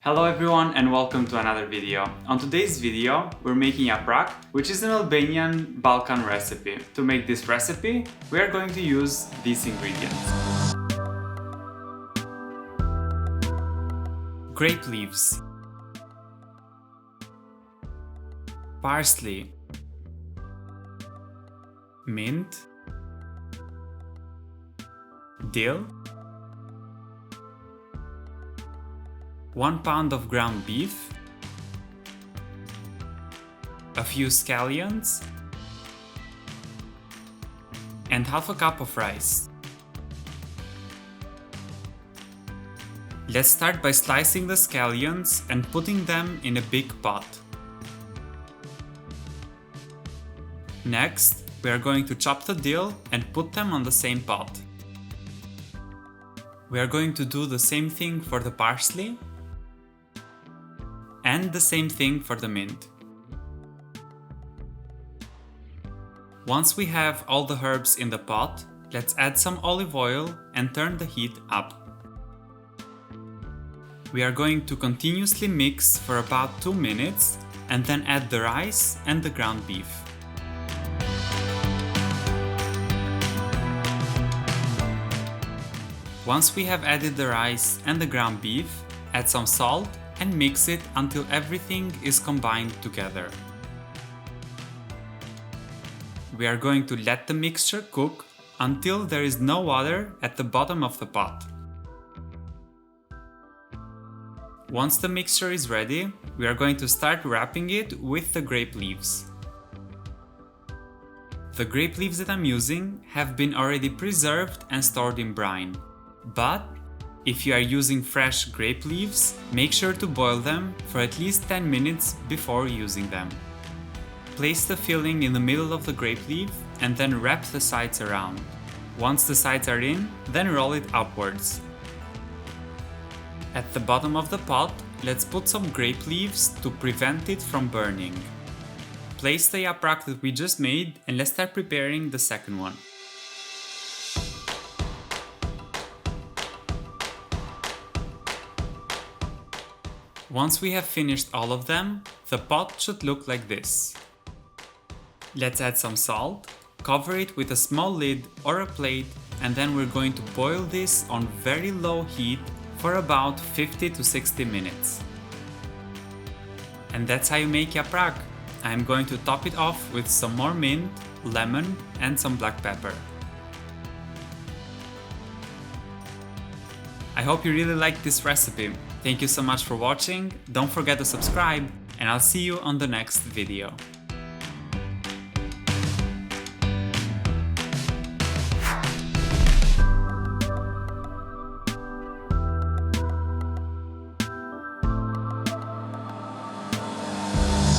Hello everyone and welcome to another video. On today's video, we're making Yaprak, which is an Albanian Balkan recipe. To make this recipe, we are going to use these ingredients. Grape leaves, parsley, mint, dill, 1 pound of ground beef, a few scallions, and half a cup of rice. Let's start by slicing the scallions and putting them in a big pot. Next, we are going to chop the dill and put them on the same pot. We are going to do the same thing for the parsley and the same thing for the mint. Once we have all the herbs in the pot, let's add some olive oil and turn the heat up. We are going to continuously mix for about 2 minutes and then add the rice and the ground beef. Once we have added the rice and the ground beef, add some salt and mix it until everything is combined together. We are going to let the mixture cook until there is no water at the bottom of the pot. Once the mixture is ready, we are going to start wrapping it with the grape leaves. The grape leaves that I'm using have been already preserved and stored in brine, but if you are using fresh grape leaves, make sure to boil them for at least 10 minutes before using them. Place the filling in the middle of the grape leaf and then wrap the sides around. Once the sides are in, then roll it upwards. At the bottom of the pot, let's put some grape leaves to prevent it from burning. Place the yaprak that we just made and let's start preparing the second one. Once we have finished all of them, the pot should look like this. Let's add some salt, cover it with a small lid or a plate, and then we're going to boil this on very low heat for about 50 to 60 minutes. And that's how you make yaprak. I'm going to top it off with some more mint, lemon, and some black pepper. I hope you really liked this recipe. Thank you so much for watching, don't forget to subscribe, and I'll see you on the next video.